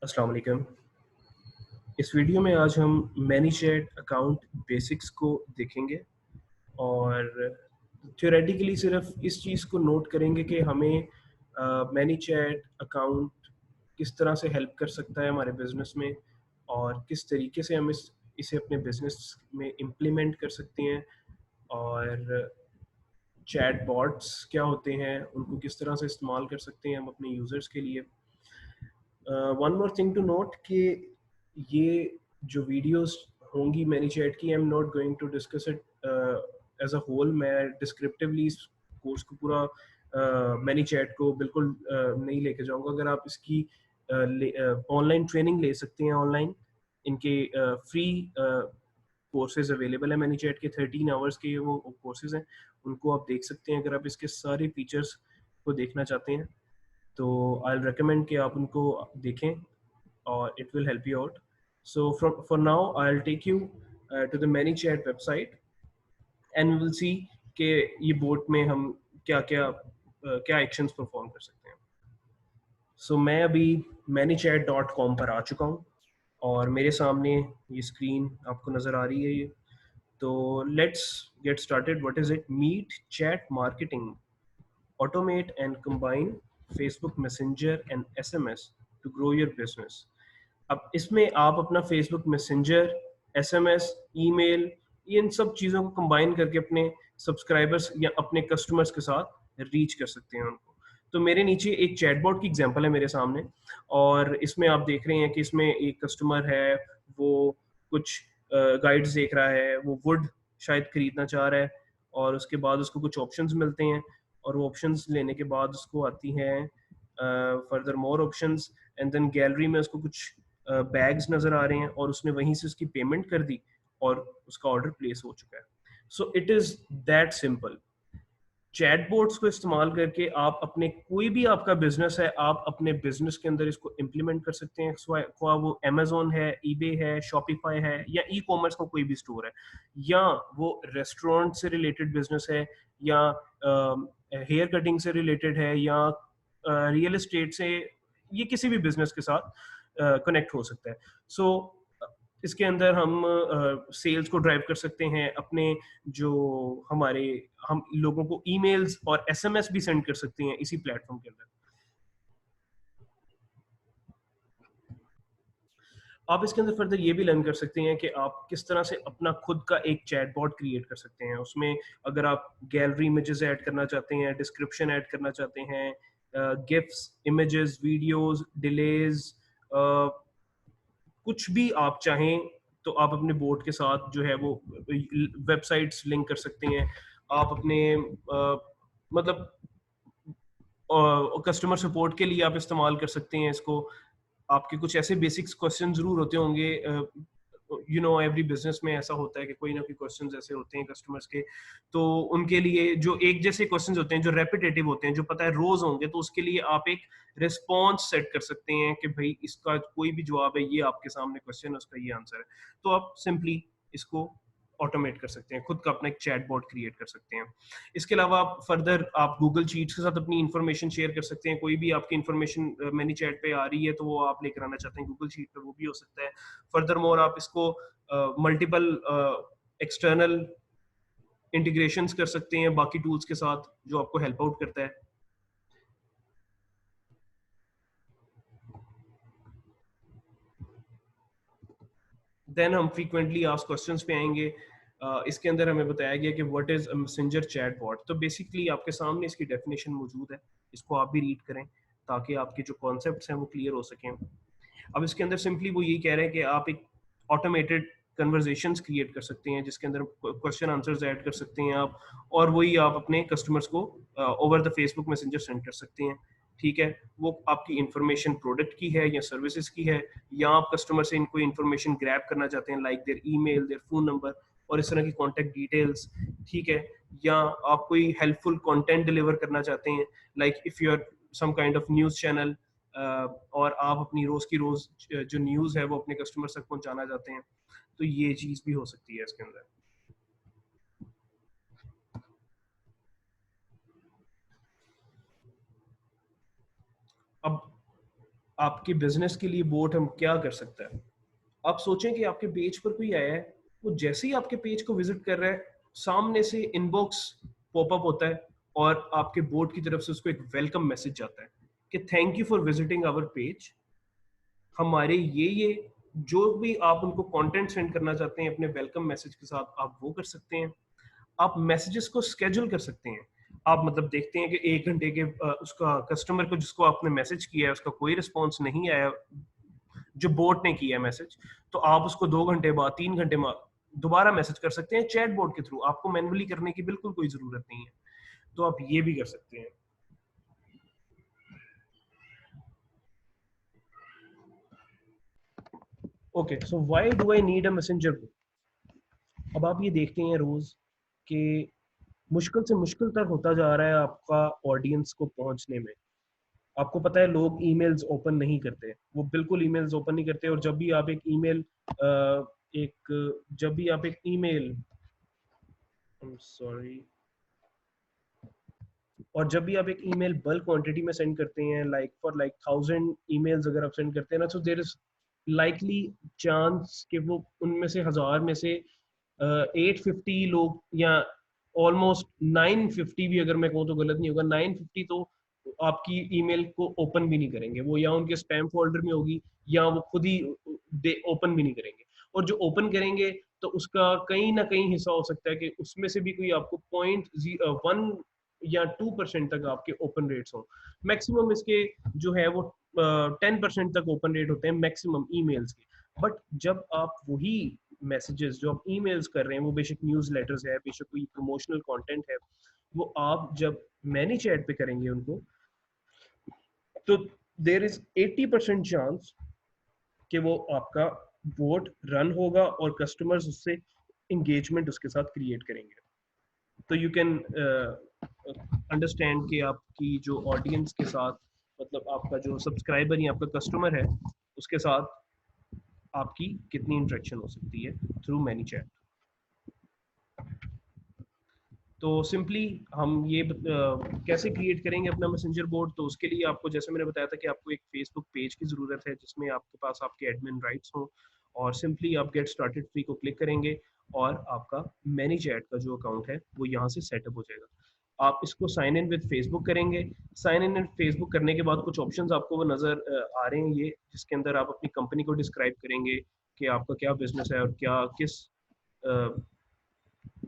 अस्सलाम वालेकुम। इस वीडियो में आज हम मैनीचैट अकाउंट बेसिक्स को देखेंगे और थ्योरेटिकली सिर्फ इस चीज़ को नोट करेंगे कि हमें मैनीचैट अकाउंट किस तरह से हेल्प कर सकता है हमारे बिज़नेस में और किस तरीके से हम इसे अपने बिज़नेस में इम्प्लीमेंट कर सकते हैं और चैट बॉट्स क्या होते हैं, उनको किस तरह से इस्तेमाल कर सकते हैं हम अपने यूज़र्स के लिए। One more thing to note कि ये जो वीडियोस होंगी मैनीचैट की, I am not going to discuss it as a whole. मैं डिस्क्रिप्टिवली इस कोर्स को पूरा मैनीचैट को बिल्कुल नहीं लेके जाऊंगा। अगर आप इसकी ऑनलाइन ट्रेनिंग ले सकते हैं, ऑनलाइन इनके फ्री कोर्सेज अवेलेबल है मैनीचैट के। 13 आवर्स के वो कोर्सेज हैं, उनको आप देख सकते हैं अगर आप इसके सारे फीचर्स को देखना चाहते हैं। तो आई रिकमेंड कि आप उनको देखें और it will help you out. So for now I will take you to the ManyChat website and we will see कि ये बोट में हम क्या क्या क्या एक्शंस परफॉर्म कर सकते हैं। सो मैं अभी ManyChat.com पर आ चुका हूँ और मेरे सामने ये स्क्रीन आपको नज़र आ रही है। ये तो let's get started. What is it? Meet chat marketing, automate and combine Facebook Messenger and SMS to grow your business। अब इसमें आप अपना Facebook मैसेंजर, SMS, ईमेल, इन सब चीज़ों को कंबाइन करके अपने सब्सक्राइबर्स या अपने कस्टमर्स के साथ रीच कर सकते हैं उनको। तो मेरे नीचे एक चैटबॉट की एग्जांपल है मेरे सामने और इसमें आप देख रहे हैं कि इसमें एक कस्टमर है, वो कुछ गाइड्स देख रहा है, वो वुड शायद खरीदना चाह रहा है और उसके बाद उसको कुछ ऑप्शंस मिलते हैं और वो ऑप्शंस लेने के बाद उसको आती हैं further more options and then gallery में उसको कुछ बैग्स नज़र आ रहे हैं और उसने वहीं से उसकी पेमेंट कर दी और उसका ऑर्डर प्लेस हो चुका है। So it is that simple. Chatbots को इस्तेमाल करके आप अपने कोई भी आपका बिजनेस है, आप अपने बिजनेस के अंदर इसको इम्प्लीमेंट कर सकते हैं। ख्वा वो अमेजोन है, ईबे है, शॉपिफाई है या ई कॉमर्स का कोई भी स्टोर है, या वो रेस्टोरेंट से रिलेटेड बिजनेस है, या हेयर कटिंग से रिलेटेड है, या रियल एस्टेट से, ये किसी भी बिजनेस के साथ कनेक्ट हो सकता है। सो इसके अंदर हम सेल्स को ड्राइव कर सकते हैं, अपने जो हमारे हम लोगों को ईमेल्स और एसएमएस भी सेंड कर सकते हैं इसी प्लेटफॉर्म के अंदर। आप इसके अंदर फर्दर ये भी लर्न कर सकते हैं कि आप किस तरह से अपना खुद का एक चैटबॉट क्रिएट कर सकते हैं। उसमें अगर आप गैलरी इमेजेस ऐड करना चाहते हैं, डिस्क्रिप्शन ऐड करना चाहते हैं, गिफ्स, इमेजेस, वीडियोस, डिलेज, कुछ भी आप चाहें, तो आप अपने बोर्ड के साथ जो है वो वेबसाइट्स लिंक कर सकते हैं। आप अपने मतलब कस्टमर सपोर्ट के लिए आप इस्तेमाल कर सकते हैं इसको। आपके कुछ ऐसे बेसिक्स क्वेश्चन जरूर होते होंगे, एवरी बिजनेस में ऐसा होता है कि कोई ना कोई क्वेश्चंस ऐसे होते हैं कस्टमर्स के। तो उनके लिए जो एक जैसे क्वेश्चंस होते हैं, जो रेपिटेटिव होते हैं, जो पता है रोज होंगे, तो उसके लिए आप एक रिस्पॉन्स सेट कर सकते हैं कि भाई इसका कोई भी जवाब है, ये आपके सामने क्वेश्चन है, उसका ये आंसर है। तो आप सिंपली इसको ऑटोमेट कर सकते हैं, खुद का अपना एक चैटबॉट क्रिएट कर सकते हैं। इसके अलावा आप फर्दर आप गूगल शीट्स के साथ अपनी इन्फॉर्मेशन शेयर कर सकते हैं। कोई भी आपकी इन्फॉर्मेशन मैनी चैट पे आ रही है तो वो आप लेकर आना चाहते हैं गूगल शीट पे, वो भी हो सकता है। फर्दर मोर आप इसको मल्टीपल एक्सटर्नल इंटीग्रेशंस कर सकते हैं बाकी टूल्स के साथ, जो आपको हेल्प आउट करता है। देन हम फ्रीक्वेंटली आस्क्ड क्वेश्चंस पे आएंगे। इसके अंदर हमें बताया गया कि what is a messenger chatbot. तो बेसिकली आपके सामने इसकी डेफिनेशन मौजूद है, इसको आप भी रीड करें ताकि आपके जो कॉन्सेप्ट्स हैं वो क्लियर हो सकें। अब इसके अंदर सिंपली वो यही कह रहे हैं कि आप एक ऑटोमेटेड कन्वर्जेशंस क्रिएट कर सकते हैं जिसके अंदर क्वेश्चन आंसर्स ऐड कर सकते हैं आप, और वही आप अपने कस्टमर्स को over the Facebook messenger send कर सकते हैं। ठीक है, वो आपकी इंफॉर्मेशन प्रोडक्ट की है या सर्विसेज की है, या आप कस्टमर से इनको इंफॉर्मेशन ग्रैब करना चाहते हैं, like there email, their phone number और इस तरह की कॉन्टैक्ट डिटेल्स। ठीक है, या आप कोई हेल्पफुल कंटेंट डिलीवर करना चाहते हैं, like if you are some kind of news channel, और आप अपनी रोज की रोज जो न्यूज़ है वो अपने कस्टमर तक पहुंचाना चाहते हैं, तो ये चीज़ भी हो सकती है इसके अंदर। अब आपके बिजनेस के लिए बोट हम क्या कर सकते हैं। आप सोचें कि आपके पेज पर कोई आया है, वो जैसे ही आपके पेज को विजिट कर रहा है, सामने से इनबॉक्स पॉपअप होता है और आपके बोर्ड की तरफ से उसको एक वेलकम मैसेज जाता है कि thank you for visiting our page. हमारे ये जो भी आप उनको कंटेंट सेंड करना चाहते हैं अपने वेलकम मैसेज के साथ, आप वो कर सकते हैं। आप मैसेजेस को स्केड्यूल कर सकते हैं। आप मतलब देखते हैं कि 1 घंटे के उसका कस्टमर को जिसको आपने मैसेज किया है उसका कोई रिस्पॉन्स नहीं आया, जो बोट ने किया है मैसेज, तो आप उसको 2 घंटे बाद 3 घंटे बाद दोबारा मैसेज कर सकते हैं चैट बोर्ड के थ्रू। आपको मैनुअली करने की बिल्कुल कोई जरूरत नहीं है, तो आप ये भी कर सकते हैं। Okay, so why do I need a messenger boat. अब आप ये देखते हैं रोज कि मुश्किल से मुश्किल तक होता जा रहा है आपका ऑडियंस को पहुंचने में। आपको पता है लोग ईमेल्स ओपन नहीं करते, वो बिल्कुल ईमेल्स ओपन नहीं करते। और जब भी आप एक ईमेल सॉरी और जब भी आप एक ईमेल बल्क क्वांटिटी में सेंड करते हैं, लाइक फॉर लाइक 1000 ईमेल्स अगर आप सेंड करते हैं ना, तो देर इज लाइकली चांस कि वो उनमें से 1000 में से 850 लोग, या ऑलमोस्ट 950 भी अगर मैं कहूँ तो गलत नहीं होगा, 950 तो आपकी ईमेल को ओपन भी नहीं करेंगे। वो या उनके स्पैम फोल्डर में होगी या वो खुद ही ओपन भी नहीं करेंगे। और जो ओपन करेंगे तो उसका कहीं ना कहीं हिस्सा हो सकता है कि उसमें से भी कोई आपको 0.1 या 2% तक आपके ओपन रेट्स हों। मैक्सिमम इसके जो है वो 10% तक ओपन रेट होते हैं मैक्सिमम ईमेल्स के। बट जब आप वही मैसेजेस जो आप ईमेल्स कर रहे हैं, वो बेशक न्यूज़ लेटर्स है, बेशक कोई प्रमोशनल कंटेंट है, वो आप जब मैनी चैट पे करेंगे उनको, तो देर इज 80% चांस कि वो आपका बोट रन होगा और कस्टमर्स उससे इंगेजमेंट उसके साथ क्रिएट करेंगे। तो यू कैन अंडरस्टैंड कि आपकी जो ऑडियंस के साथ, मतलब आपका जो सब्सक्राइबर या आपका कस्टमर है, उसके साथ आपकी कितनी इंटरेक्शन हो सकती है थ्रू मैनी चैट। तो सिंपली हम ये कैसे क्रिएट करेंगे अपना मैसेंजर बोर्ड। तो उसके लिए आपको, जैसे मैंने बताया था, कि आपको एक फेसबुक पेज की ज़रूरत है जिसमें आपके पास आपके एडमिन राइट्स हों, और सिंपली आप गेट स्टार्टेड फ्री को क्लिक करेंगे और आपका मैनी चैट का जो अकाउंट है वो यहाँ से सेटअप हो जाएगा। आप इसको साइन इन विद फेसबुक करेंगे। साइन इन विद फेसबुक करने के बाद कुछ ऑप्शंस आपको वो नज़र आ रहे हैं, ये जिसके अंदर आप अपनी कंपनी को डिस्क्राइब करेंगे कि आपका क्या बिजनेस है और क्या किस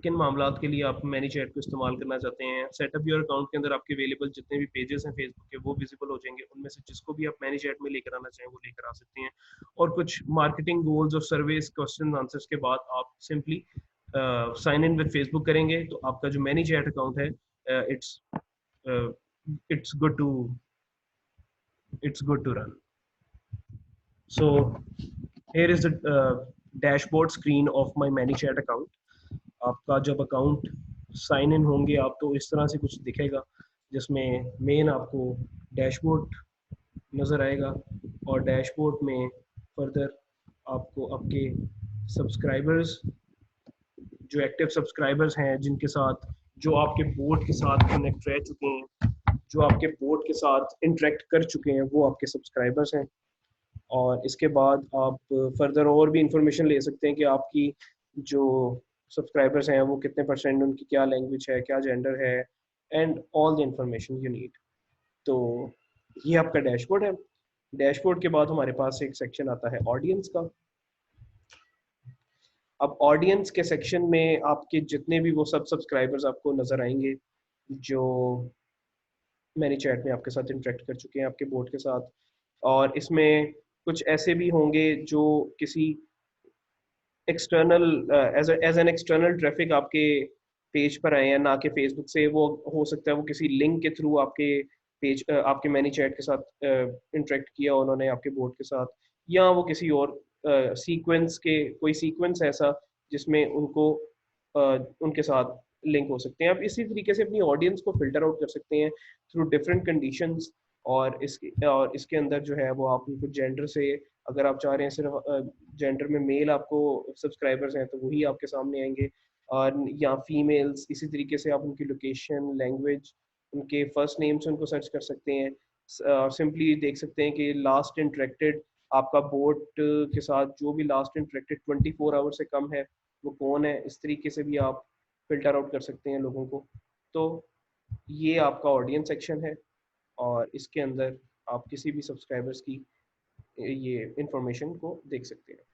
किन मामलात के लिए आप मैनी चैट को इस्तेमाल करना चाहते हैं। सेटअप योर अकाउंट के अंदर आपके अवेलेबल जितने भी पेजेस हैं फेसबुक के वो विजिबल हो जाएंगे, उनमें से जिसको भी आप मैनी चैट में लेकर आना चाहें वो लेकर आ सकते हैं। और कुछ मार्केटिंग गोल्स और सर्वेस क्वेश्चन आंसर्स के बाद आप simply sign in with Facebook करेंगे, तो आपका जो मैनी चैट अकाउंट है, it's it's good to it's good to run. So here is the dashboard screen of my ManyChat account। आपका जब अकाउंट साइन इन होंगे आप, तो इस तरह से कुछ दिखेगा जिसमें मेन आपको डैशबोर्ड नज़र आएगा। और डैशबोर्ड में फर्दर आपको आपके सब्सक्राइबर्स, जो एक्टिव सब्सक्राइबर्स हैं जिनके साथ, जो आपके बोर्ड के साथ कनेक्ट रह चुके हैं, जो आपके बोर्ड के साथ इंटरेक्ट कर चुके हैं, वो आपके सब्सक्राइबर्स हैं। और इसके बाद आप फर्दर और भी इंफॉर्मेशन ले सकते हैं कि आपकी जो सब्सक्राइबर्स हैं वो कितने परसेंट, उनकी क्या लैंग्वेज है, क्या जेंडर है, and all the information you need. तो ये आपका डैशबोर्ड है। डैशबोर्ड के बाद हमारे पास एक सेक्शन आता है ऑडियंस का। अब ऑडियंस के सेक्शन में आपके जितने भी वो सब सब्सक्राइबर्स आपको नज़र आएंगे जो मैंने चैट में आपके साथ इंटरेक्ट कर चुके हैं आपके बोर्ड के साथ। और इसमें कुछ ऐसे भी होंगे जो किसी external as an external traffic आपके पेज पर आए हैं, ना कि फेसबुक से। वो हो सकता है वो किसी लिंक के थ्रू आपके पेज आपके मैनी चैट के साथ इंटरेक्ट किया उन्होंने आपके बोर्ड के साथ, या वो किसी और सीक्वेंस के कोई सीक्वेंस ऐसा जिसमें उनको उनके साथ लिंक हो सकते हैं। आप इसी तरीके से अपनी ऑडियंस को फिल्टर आउट कर सकते हैं थ्रू डिफरेंट कंडीशंस। और इसके अंदर जो है वो आप उनको जेंडर से, अगर आप चाह रहे हैं सिर्फ जेंडर में मेल आपको सब्सक्राइबर्स हैं तो वही आपके सामने आएंगे, और या फीमेल्स। इसी तरीके से आप उनकी लोकेशन, लैंग्वेज, उनके फर्स्ट नेम से उनको सर्च कर सकते हैं। सिंपली देख सकते हैं कि लास्ट इंटरेक्टेड आपका बोट के साथ जो भी लास्ट इंटरेक्टेड 24 आवर से कम है वो कौन है, इस तरीके से भी आप फिल्टर आउट कर सकते हैं लोगों को। तो ये आपका ऑडियंस सेक्शन है और इसके अंदर आप किसी भी सब्सक्राइबर्स की ये इंफॉर्मेशन को देख सकते हैं।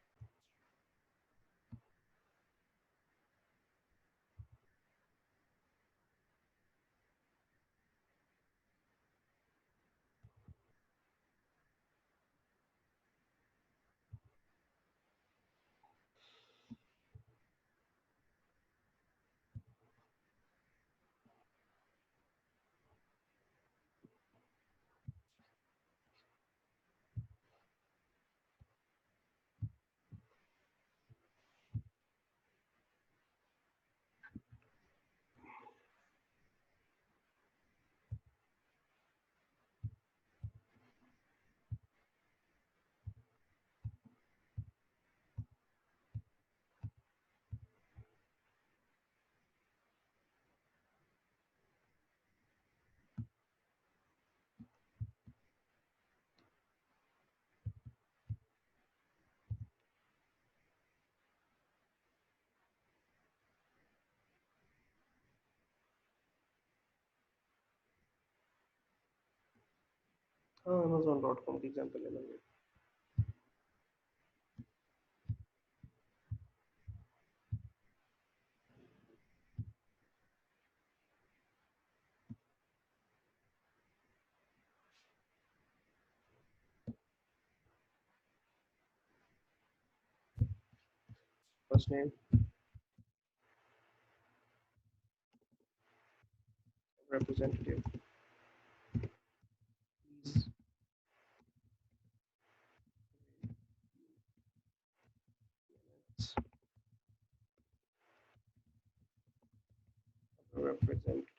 हाँ, Amazon.com की एग्जाम्पल ले लेंगे। First name, representative, please represent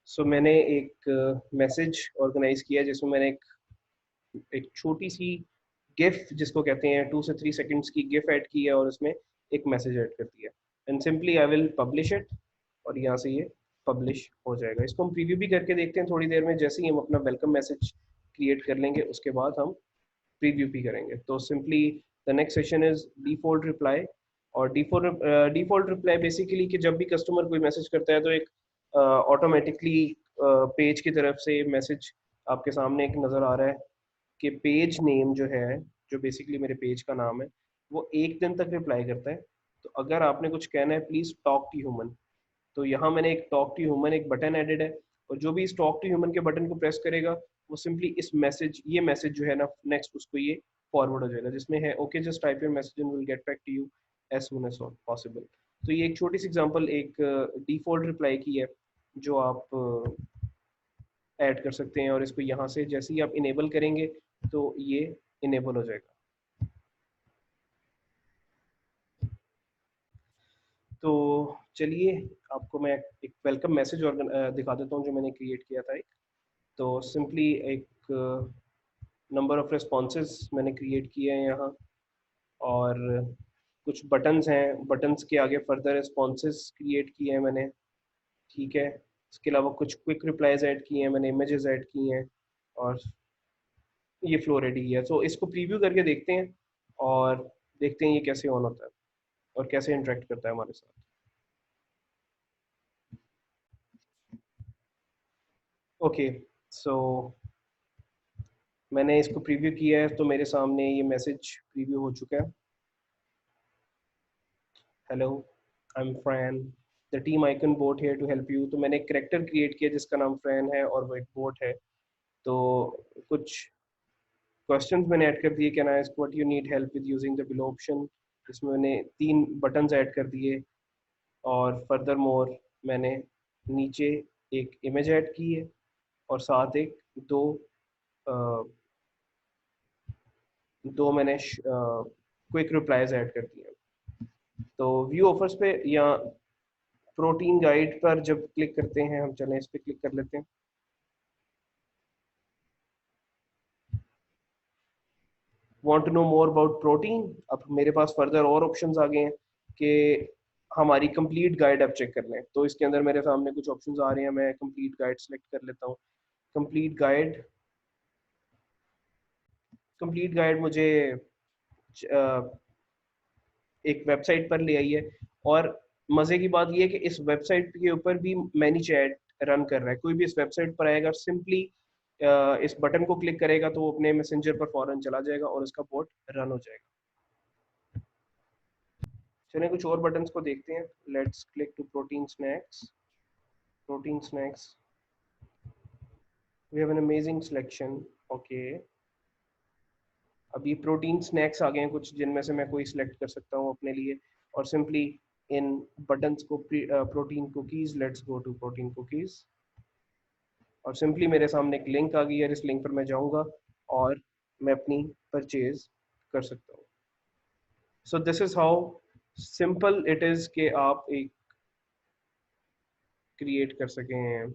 सो मैंने एक मैसेज ऑर्गेनाइज किया जिसमें मैंने एक छोटी सी गिफ जिसको कहते हैं 2 से 3 सेकंड्स की गिफ ऐड की है और उसमें एक मैसेज ऐड कर दिया and simply I will publish it और यहाँ से ये पब्लिश हो जाएगा। इसको हम प्रीव्यू भी करके देखते हैं थोड़ी देर में, जैसे ही हम अपना वेलकम मैसेज क्रिएट कर लेंगे उसके बाद हम प्रीव्यू भी करेंगे। तो simply the next session is default reply. और डिफॉल्ट रिप्लाई बेसिकली कि जब भी कस्टमर कोई मैसेज करता है तो एक ऑटोमेटिकली पेज की तरफ से मैसेज आपके सामने एक नज़र आ रहा है कि पेज नेम जो है, जो बेसिकली मेरे पेज का नाम है, वो 1 दिन तक रिप्लाई करता है। तो अगर आपने कुछ कहना है प्लीज़ टॉक टू ह्यूमन, तो यहाँ मैंने एक टॉक टू ह्यूमन एक बटन एडेड है और जो भी इस टॉक टू ह्यूमन के बटन को प्रेस करेगा वो सिंपली इस मैसेज ये मैसेज जो है ना नेक्स्ट उसको ये फॉरवर्ड हो जाएगा जिसमें है okay just type your message and will get back to you as soon as possible. तो ये एक छोटी सी एग्जांपल एक डिफॉल्ट रिप्लाई की है जो आप ऐड कर सकते हैं और इसको यहाँ से जैसे ही आप इनेबल करेंगे तो ये इनेबल हो जाएगा। तो चलिए आपको मैं एक वेलकम मैसेज और दिखा देता हूँ जो मैंने क्रिएट किया था एक। तो सिंपली एक नंबर ऑफ रिस्पॉन्सेज मैंने क्रिएट किए हैं यहाँ, और कुछ बटन्स हैं, बटन्स के आगे फर्दर रिस्पॉन्सेज क्रिएट किए हैं मैंने, ठीक है। इसके अलावा कुछ क्विक रिप्लाईज ऐड किए हैं मैंने, इमेजेस ऐड किए हैं, और ये फ्लो रेडी है। सो इसको प्रीव्यू करके देखते हैं और देखते हैं ये कैसे ऑन होता है और कैसे इंटरेक्ट करता है हमारे साथ। ओके, सो मैंने इसको प्रीव्यू किया है, तो मेरे सामने ये मैसेज प्रीव्यू हो चुका है। Hello, I am Fran, the team icon bot here to help you. तो मैंने एक करेक्टर क्रिएट किया जिसका नाम फ्रैन है और वो एक बोट है। तो कुछ क्वेश्चंस मैंने ऐड कर दिए, can I ask what you need help with using the below option. इसमें मैंने 3 बटन्स ऐड कर दिए, और फर्दर मोर मैंने नीचे एक इमेज ऐड की है, और साथ एक दो दो मैंने क्विक रिप्लाईज ऐड कर दिए। तो व्यू ऑफर्स पे या प्रोटीन गाइड पर जब क्लिक करते हैं हम, चलें इस पे क्लिक कर लेते हैं। Want to know more about protein. अब मेरे पास फर्दर और ऑप्शंस आ गए हैं कि हमारी कंप्लीट गाइड अब चेक कर लें। तो इसके अंदर मेरे सामने कुछ ऑप्शंस आ रहे हैं, मैं कंप्लीट गाइड सेलेक्ट कर लेता हूँ। कंप्लीट गाइड, कंप्लीट गाइड मुझे एक वेबसाइट पर ले आई है, और मजे की बात यह है कि इस वेबसाइट के ऊपर भी मैनी चैट रन कर रहा है। कोई भी इस वेबसाइट पर आएगा, सिंपली इस बटन को क्लिक करेगा तो वो अपने मैसेंजर पर फौरन चला जाएगा और उसका बोट रन हो जाएगा। चलिए कुछ और बटन्स को देखते हैं। Let's click to protein snacks. Protein snacks, we have an amazing selection. Okay, अभी प्रोटीन स्नैक्स आ गए हैं कुछ, जिनमें से मैं कोई सिलेक्ट कर सकता हूँ अपने लिए, और सिंपली इन बटन्स को protein cookies, let's go to protein cookies, और सिंपली मेरे सामने एक लिंक आ गई है, इस लिंक पर मैं जाऊंगा और मैं अपनी परचेज कर सकता हूँ। So this is how simple it is कि आप एक क्रिएट कर सकें